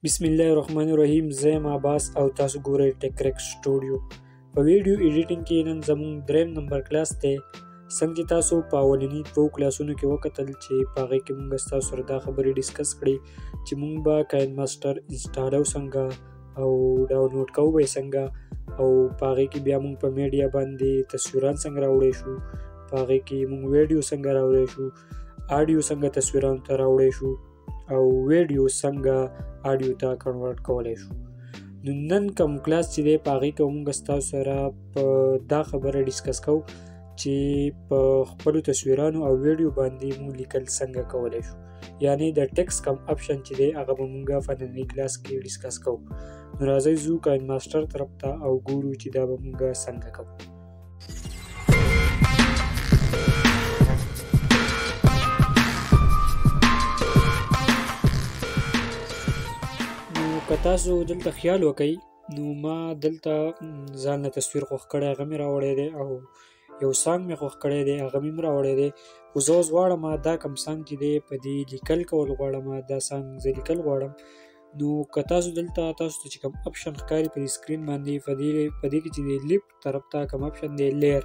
بسم الله الرحمن الرحیم. زه یم عباس او تاسو ګورئ ټیکریک سټوډیو. په ویډیو ایډیټینګ کې نن زموږ دریم نمبر کلاس دی. څنګه چې تاسو په اولني دوو کلاسونو کې وکتل چې په هغې کې موږ ستاسو سره دا خبرې ډسکس کړې چې موږ به کاین ماسټر انسټالو څنګه او ډاونلوډ کوو به یې څنګه، او په هغې کې بیا موږ په میډیا باندې تصویران څنګه راوړی شو، په هغې کې موږ ویډیو څنګه راوړی شو، آډیو څنګه تصویرانو ته راوړی شو، او ویډیو څنګه آډیو ته کنورټ کولی شو. نو نن کوم کلاس چې دی په هغې کې موږ ستاسو سره په دا خبره ډسکس کوو چې په خپلو تصویرانو او ویډیو باندې موږ لیکل څنګه کولی شو، یعنې د ټیکس کوم اپشن چې دی هغه به موږ په ننني کلاس کې ډسکس کوو. نو راځئ ځو کاین ماسټر طرف ته او ګورو چې دا به موږ څنګه کوو. که تاسو دلته خیال وکئ نو ما دلته ځان نه تصویر خوښ کړی، هغه مې راوړی دی، او یو سانګ مې خوښ کړی دی، هغه مې راوړی دی. خو زه اوس غواړم دا کوم سانګ چې دی په دې لیکل کول غواړم، دا سانګ زه لیکل غواړم. نو که تاسو دلته تاسو ته چې کوم اپشن ښکاري په دې سکرین باندې، په دې کې چې دی لیفټ طرف ته کوم اپشن دی لیر،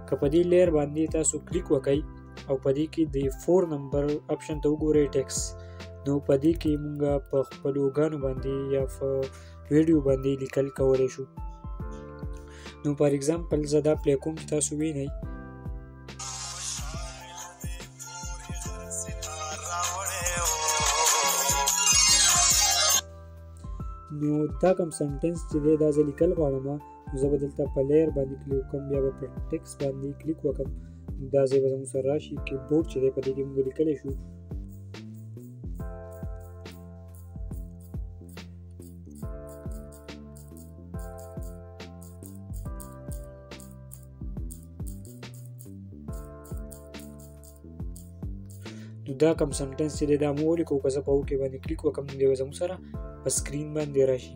که په دې لیر باندې تاسو کلیک وکئ او په دې کې د 4 نمبر اپشن ته وګورئ ټیکس، نو په دې کې مونږ په خپلو ګانو باندې یا په ویډیو باندې لیکل کولی شو. نو فار ایگزامپل زه دا پلی کوم چې تاسو وینئ. نو دا کوم سنټنس چې دی دا زه لیکل غواړم، نو زه به دلته په لیر باندې کلیک وکړم، بیا به په ټیکس باندې کلیک وکړم، دا ځای به زموږ سره راشي. کیبورډ چې دی په دې کې مونږ لیکلی شو. نو دا کوم سنټنس چې دی دا مو ولیکو، که زه په اوکې باندې کلیک وکړم نو دی به زموږ سره په سکرین باندې راشي.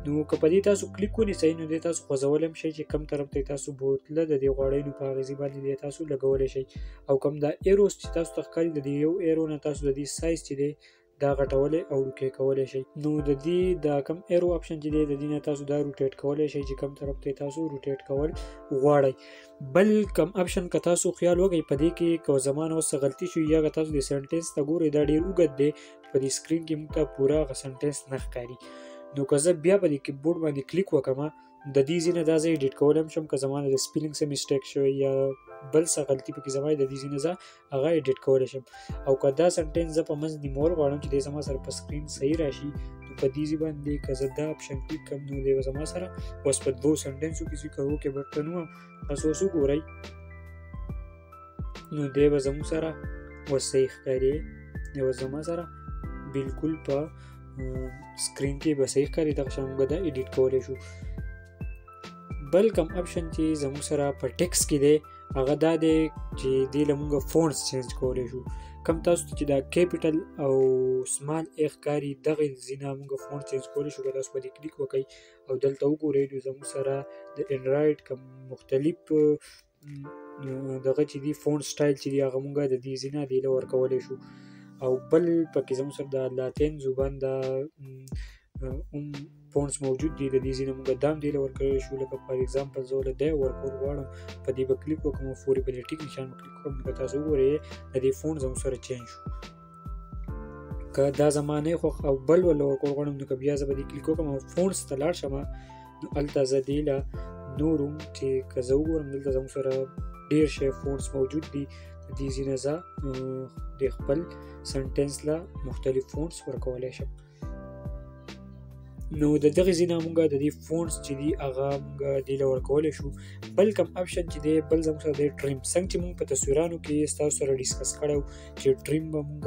نو که په دې تاسو کلیک ونیسئ نو دې تاسو خوځولی هم شئ چې کوم طرف ته تاسو بوتله د دې غواړئ، نو په هغې ځای باندې دې تاسو لګولی شئ. او کوم دا ایروز چې تاسو ته ښکاري، د دې یو ایرو نه تاسو د دې سایز چې دی دا غټولی او روکې کولی شئ. نو د دې دا کوم ایرو اپشن چې دی د دې نه تاسو دا روټیټ کولی شئ چې کوم طرف ته تاسو روټیټ کول غواړئ. بل کوم اپشن که تاسو خیال وکئ په دې کې که زما نه اوس څه غلطي شوي یا که تاسو د سنټنس ته ګورئ دا ډېر اوږد دی، په دې سکرین کې موږ ته پوره هغه سنټنس نه ښکاري. نو که زه بیا په دې کیبورډ باندې کلیک وکړم، د دې ځای نه دا زه ایډیټ کولی هم شم، که زما نه د سپیلینګ څه مسټیک شوی یا بل څه غلطي پکې زما د دې ځای نه زه هغه ایډیټ کولی شم. او که دا سنټنس زه په منځ نیمول غواړم چې دی زما سره په سکرین صحیح راشي، نو په دې ځای باندې که زه دا اپشن کلیک کړم نو دی به زما سره اوس په 2 سنټنسو کې چې که اوکې بټن وم تاسو اوس وګورئ نو دی به زموږ سره اوس صحیح ښکاري، دی به زما سره بلکل په سکرین کې به صحیح ښکاري. دغه شان موږ دا ایډیټ کولی شو. بل کوم اپشن چې زموږ سره په ټیکس کې دی هغه دا دی چې دې له موږ فونټس چینج کولی شو. کوم تاسو ته چې دا کیپیټل او سمال ای ښکاري دغې ځای نه موږ فونټ چینج کولی شو. که تاسو په دې کلیک وکئ او دلته وګورئ نو زموږ سره د انډرایډ کوم مختلف دغه چې دی فونټ سټایل چې دی هغه موږ د دې ځای نه دې له ورکولی شو. او بل پکې زموږ سره د لاتین زبان دا فونټس موجود دي، د دې ځای نه موږ دا هم دې له ورکولی شو. لکه فار ایگزامپل زه له دی ورکول غواړم، په دې به کلیک وکړم او فورې په دې ټیک نشان به کلیک وکړم، که تاسو وګورئ د دې فونټ زموږ سره چینج شو. که دا زما نه خوښ او بل له ورکول غواړم نو که بیا زه به دې کلیک وکړم او فونټس ته لاړ شم نو هلته زه دې له نورو چې که زه وګورم دلته زموږ سره ډېر شی فونټس موجود دي، د دې ځای نه زه د خپل سنټنس له مختلف فونټس ورکولی شم. نو د دغې ځای نه موږ د دې فونټس چې دي هغه موږ دې له ورکولی شو. بل کوم اپشن چې دی بل زموږ سره دی ټریم. څنګه چې موږ په تصویرانو کې ستاسو سره ډسکس کړی و چې ټریم به موږ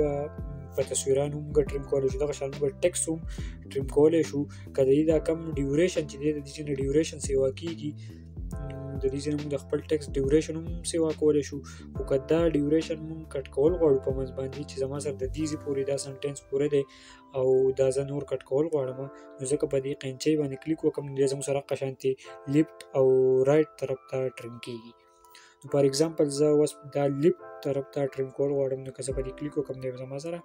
په تصویرانو موږ ټریم کولی شو، دغه شان موږ ټیکس هم ټریم کولی شو. که د دې دا کم ډیوریشن چې دی د دې ځای نه ډیوریشن سیوا کېږي، د دې ځای نه موږ د خپل ټیکس ډیوریشن هم سیوا کولی شو. خو که دا ډیوریشن موږ کټ کول غواړو په منځ باندې چې زما سره د دې ځای پورې دا سنټنس پوره دی او دا زه نور کټ کول غواړم، نو ځکه په دې قینچۍ باندې کلیک وکړم نو دی زموږ سره هغه شانتې لیفټ او رایټ طرف ته ټریم کېږي. فار ایگزامپل زه اوس دا لیفټ طرف ته ټریم کول غواړم، نو که زه په دې کلیک وکړم دی به زما سره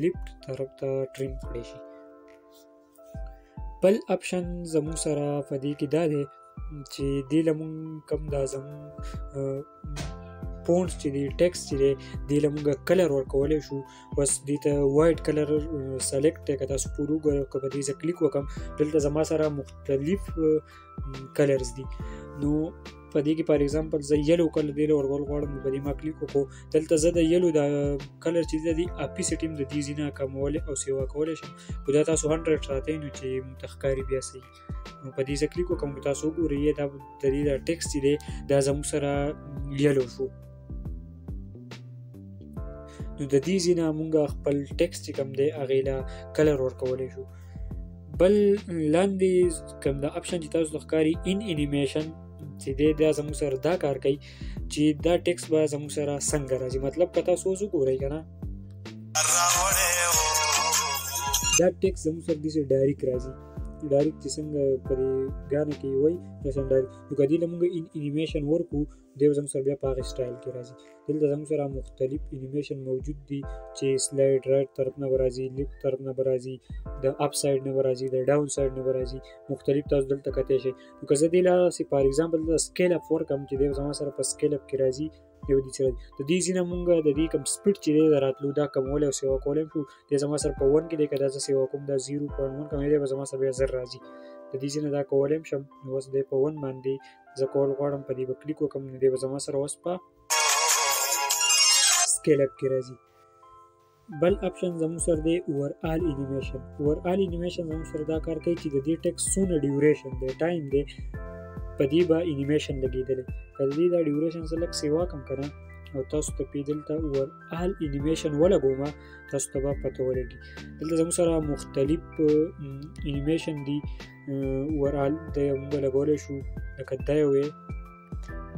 لیفت طرف ته ټریم کړی شي. بل اپشن زموږ سره په دې کې دا دی چې دې له مونږ کوم دا زموږ فونټس چې دی ټیکسټ چې دی دې له مونږ کلر ورکولی شو. بس دې ته وایټ کلر سلیکټ دی، که تاسو پور وګورئ که په دې زه کلیک وکړم دلته زما سره مختلف کلرز دي. نو په دې کې فار ایگزامپل زه یلو کلر دی ورکول غواړم، نو په دې ما کلیک وکړو دلته زه د یلو د کلر چې دی اپیسټي هم د دې ځینه کمولی او سیوا کولی شم. خو دا تاسو 100 ساتئ نو چې مونږ ته ښکاري بیا صحیح. نو په دې زه کلیک وکړم، تاسو وګورئ دا د دې دا ټیکسټ چې دی دا زموږ سره یلو شو. نو د دې ځینه مونږ خپل ټیکسټ چې کوم دی هغې له کلر ورکولی شو. بل لاندې کوم دا اپشن چې تاسو ته ښکاري ان انیمیشن چې دی دا زموږ سره دا کار کوي چې دا ټیکسټ به زموږ سره څنګه راځي. مطلب که تاسو اوس وګورئ که نه دا ټیکسټ زموږ سره داسې ډایرکټ راځي، ډایرکټ چې څنګه په دې ګانو کې وایي داسې ډایرکټ. نو که دې له مونږ انیمیشن ورکړو دی به زموږ سره بیا په هغې سټایل کې راځي. دلته زموږ سره مختلف انیمیشن موجود دي چې سلایډ رایټ طرف نه به راځي، لیفت طرف نه به راځي، د اپ سایډ نه به راځي، د ډاون سایډ نه به راځي، مختلف تاسو دلته کتی شئ. نو که زه دې له فار ایگزامپل د سکیل اپ ورکړم چې دی زما سره په سکیل اپ کې راځي، دی به دې سره د دې ځینه مونږ د دې کوم سپیډ چې دی د راتلو دا کمولی او سیوا کولی شو. دی زما سره په 1 کې دی، که دا زه سیوا کوم دا 0.1 کوم دی به زما سره بیا 0 راځي. د دې ځینه دا کولی هم شم. نو اوس دی په 1 باندې زه کول غواړم، په دې به کلیک وکړم نو دی به زما سره اوس په سکیل اپ کې راځي. بل اپشن زموږ سره دی اوورآل انیمیشن. اوورآل انیمیشن زموږ سره دا کار کوي چې د دې ټیکسټ څونه ډیوریشن دی ټایم دی په دې به انیمیشن لګېدلی. که د دې دا ډیوریشن زه لږ سیوا کړم که نه او تاسو ته پې دلته اوورآل انیمیشن ولګوم تاسو ته به پته ولګي. دلته زموږ سره مختلف انیمیشن دي. اوورآل دی موږ لګولی شو لکه دا یو دی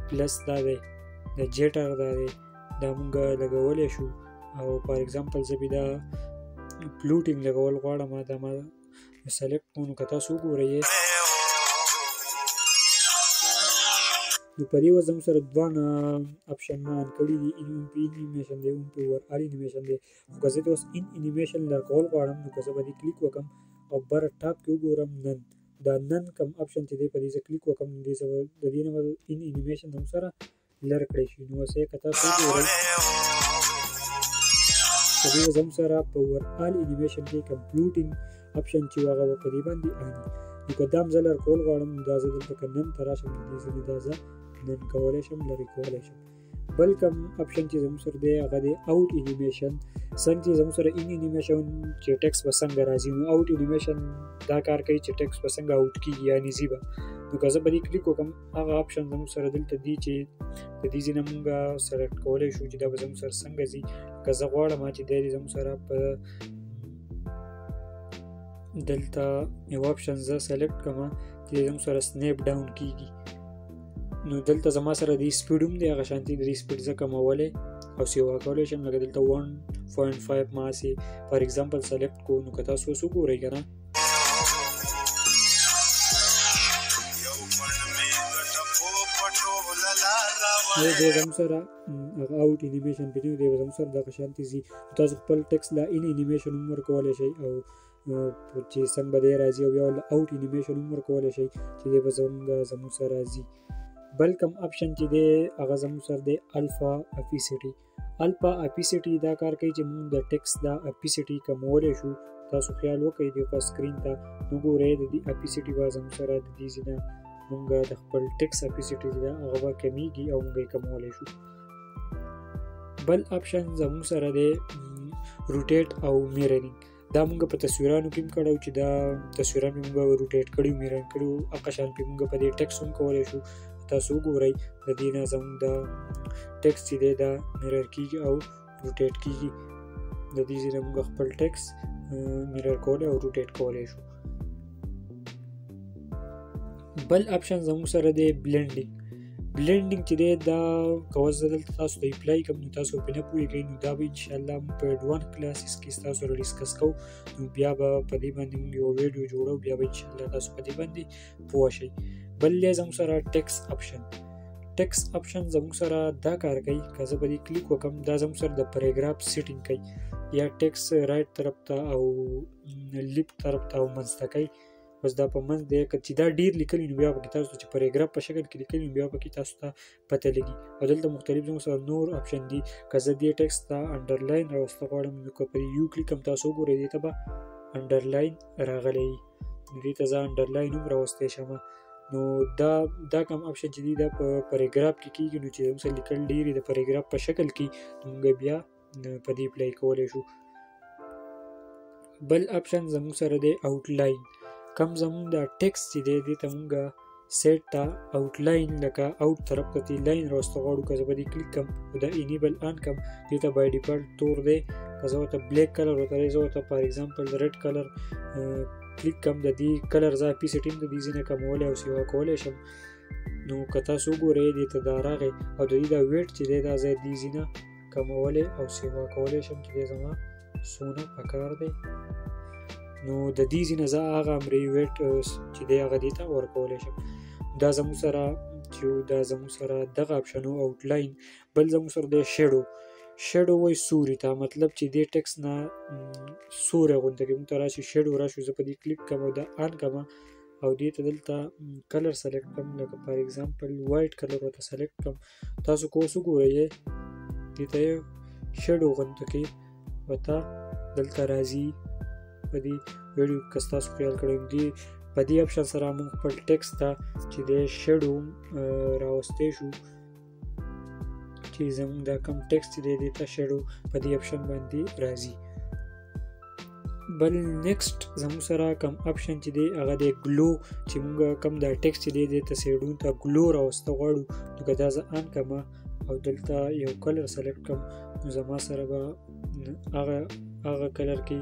پلس دا دی د جیټر دا دی دا موږ لګولی شو. او فار ایگزامپل زه بیا دا پلوټینګ لګول غواړم دا ما سلیکټ کړو. نو که تاسو وګورئ نو په دې وجه زموږ سره دواړه اپشن ما ان کړي دي، ان پې انیمیشن دی ان پې اوورآل انیمیشن دی. خو که زه دې اوس ان انیمیشن لګول غواړم نو که زه به دې کلیک وکړم او بره ټاپ کې وګورم نن دا نن کوم اپشن چې دی په دې زه کلیک وکړم نو دې د دې نه به ان انیمیشن زموږ سره لرې کړی شي. نو اوس یې که تاسو وګورئ په دې زموږ سره په اوورآل انیمیشن کې کمپلوټینګ اپشن چې هغه به په دې باندې آني. نو که دا هم زه لرې کول غواړم نو دا زه دلته که نن ته راشم نو دې ځینې دا زه نن کولی شم لرې کولی شم. بل کوم اپشن چې زموږ سره دی هغه دی آوټ انیمیشن. څنګه چې زموږ سره ان انیمیشن چې ټیکسټ به څنګه راځي نو آوټ انیمیشن دا کار کوي چې ټیکسټ به څنګه آوټ کېږي یعنې ځي به. نو که زه به دې کلیک وکړم هغه اپشن زموږ سره دلته دي چې د دې ځینه مونږ سلیکټ کولی شو چې دا به زموږ سره څنګه ځي. که زه غواړم چې دی زموږ سره په دلته یو اپشن زه سلیکټ کړم چې زموږ سره سنیپ ډاون کېږي. نو دلته زما سره د سپیډ هم دی هغه شانتي د سپیډ زه کمولی او سیوا کولی شم. لکه دلته 1.5 ما هسې فار ایگزامپل سلیکټ کړو. نو که تاسو اوس وګورئ که نه دی زموږ سره هغه آوټ انیمیشن پې دی دی به زموږ سره دغه شانتي ځي. تاسو خپل ټیکسټ لا ان انیمیشن هم ورکولی شئ او چې څنګه به دی راځي او بیا آوټ انیمیشن هم ورکولی شئ چې دی به زموږ سره راځي. بل کوم اپشن چې دی هغه زموږ سره دی الفا اپیسټي. الفا اپیسټي دا کار کوي چې موږ د ټیکسټ دا اپیسټي کمولی شو. تاسو خیال وکړئ دی په سکرین ته نو ګورئ د دې اپیسټي به زموږ سره د دې ځینه مونږ د خپل ټیکسټ اپیسټي دی هغه به کمیږي او مونږ یې کمولی شو. بل اپشن زموږ سره دی روټیټ او میررینګ. دا مونږ په تصویرانو کې هم کړی چې دا تصویران مې مونږ روټیټ کړي میرر کړي هغه شان پې مونږ په دې ټیکسټ هم کولی شو. تاسو وګورئ د دې نه زموږ د ټیکسټ چې دی دا میرر کېږي او روټیټ کېږي. د دې ځای نه مونږ خپل ټیکسټ میرر کولی او روټیټ کولی شو. بل اپشن زموږ سره دی بلینډینګ. بلینډینګ چې دی دا که اوس زه دلته تاسو ته اپلای کړم نو تاسو پرې نه پوهېږئ نو دا به انشاءالله موږ په ایډوانس کلاسز کې ستاسو سره ډسکس کوو. نو بیا به په دې باندې موږ یو ویډیو جوړو بیا به انشاءالله تاسو په دې باندې پوه شئ. بل دی زموږ سره ټیکسټ اپشن. ټیکس اپشن زموږ سره دا کار کوي که زه په دې کلیک وکړم دا زموږ سره د پیراګراف سیټینګ کوي یا ټیکس رایټ طرف ته او لیفټ طرف ته او منځ ته کوي بس دا په منځ دی که چې دا ډېر لیکلي نو بیا پکې تاسو ته چې پیراګراف په شکل کې لیکلي نو بیا پکې تاسو ته پته لګي او دلته مختلف زموږ سره نور اپشن دي که زه دې ټیکس ته انډرلاین راوسته غواړم نو که په یو کلیک هم تاسو وګورئ دې ته به انډرلاین راغلی نو دې ته زه انډرلاین هم راوستی شم نو دا کوم اپشن چې دی دا په پیراګراف کې کېږي نو چې زموږ سره لیکل ډېر د پیراګراف په شکل کې نو موږ بیا په دې اپلای کولی شو بل اپشن زموږ سره دی آوټلاین کم زموږ دا ټیکس چې دی دې ته موږ سیټ ته آوټلاین لکه آوټ طرف ته دې لاین راوسته غواړو که زه به دې کلیک کړم او دا انیبل آن کړم دې ته بای ډیفالټ تور دی که زه ورته بلیک کلر ورته زه ورته فار ایګزامپل ریډ کلر کلیک کړم د دې کلر زه اپي سیټینګ د دې ځینې کمولی او سیوا کولی شم نو که تاسو وګورئ دې ته دا راغی او د دې دا ویټ چې دی دا زه دې ځینې کمولی او سیوا کولی شم چې دی زما څونه پکار دی نو د دې ځینې زه هغه امري ویټ چې دی هغه دې ته ورکولی شم دا زموږ سره چې دا زموږ سره دغه اپشن و آوټلاین بل زموږ سره دی شیډو وایي سوري ته مطلب چې دې ټیکس نه سوری غونته کې موږ ته راشي شیډو راشي زه په دې کلیک کړم او دا آن کړم او دې ته دلته کلر سلیکټ کړم لکه فار ایګزامپل وایټ کلر ورته سلیکټ کړم تاسو که اوس وګورئ دې ته یې شیډو غونته کې ورته دلته راځي په دې ویډیو که تاسو خیال کړی دی په دې اپشن سره موږ خپل ټیکس ته چې دی شیډو راوستی شو چې زموږ دا کم ټیکس چې دی دې ته شیډو په دې اپشن باندې راځي بل نیکسټ زموږ سره کم اپشن چې دی هغه دی ګلو چې موږ کم دا ټیکس چې دی دې ته سیډو ته ګلو راوسته غواړو نو که دا زه آن کړم او دلته یو کلر سلیکټ کړم نو زما سره به هغه کلر کې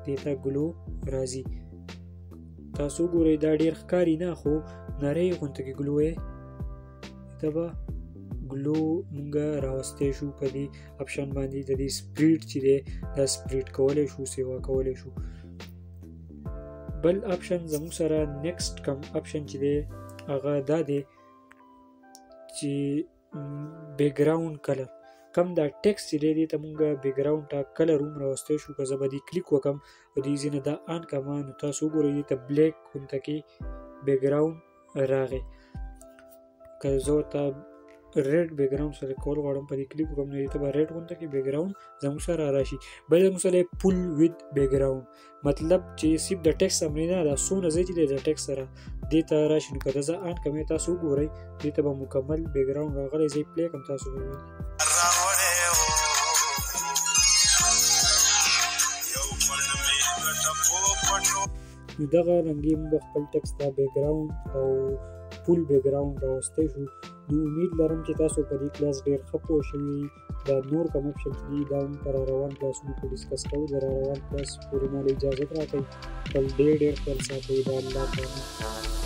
دې ته ګلو راځي تاسو ګورئ دا ډېر ښکاري نه خو نری غونته کې ګلو یې ته به ګلو مونږ راوستی شو په دې اپشن باندې د دې سپریډ چې دی دا سپریډ کولی شو سیوا کولی شو بل اپشن زموږ سره نیکسټ کم اپشن چې دی هغه دا دی چې بیکګراوند کلر کم دا ټیکس چې دی دې ته مونږ بیکګراوند ته کلر هم راوستی شو که زه به دې کلیک وکړم او دې ځینې دا آن کړم نو تاسو وګورئ دې ته بلیک غونته کې بیکګراوند راغی که زه ورته ریډ بیکګراوند سلیکټ کول غواړم په دې کلیک وکړم نو دې ته به ریډ غونته کې بیکګراوند زموږ سره راشي بل زموږ سره پول وید بیکګراوند مطلب چې صرف د ټیکس امر نه دا څونه ځای چې دی د ټیکس سره دې ته راشي نو که دا زه آن کړم تاسو وګورئ دې ته به مکمل بیکګراوند راغلی زه یې پلی کړم تاسو به وینئ نو دغه رنګې موږ خپل ټیکس ته بیکګراوند او فول بیکګراوند راوستی شو نو امید لرم چې تاسو په دې کلاس ډېر ښه پوه شوي دا نور کوم اپشن چې دي دا هم په راروان کلاسونو کې ډسکس کوو د راروان کلاس پورې ما له اجازت راکوئ خپل ډېر خیال ساتئ د الله تعالی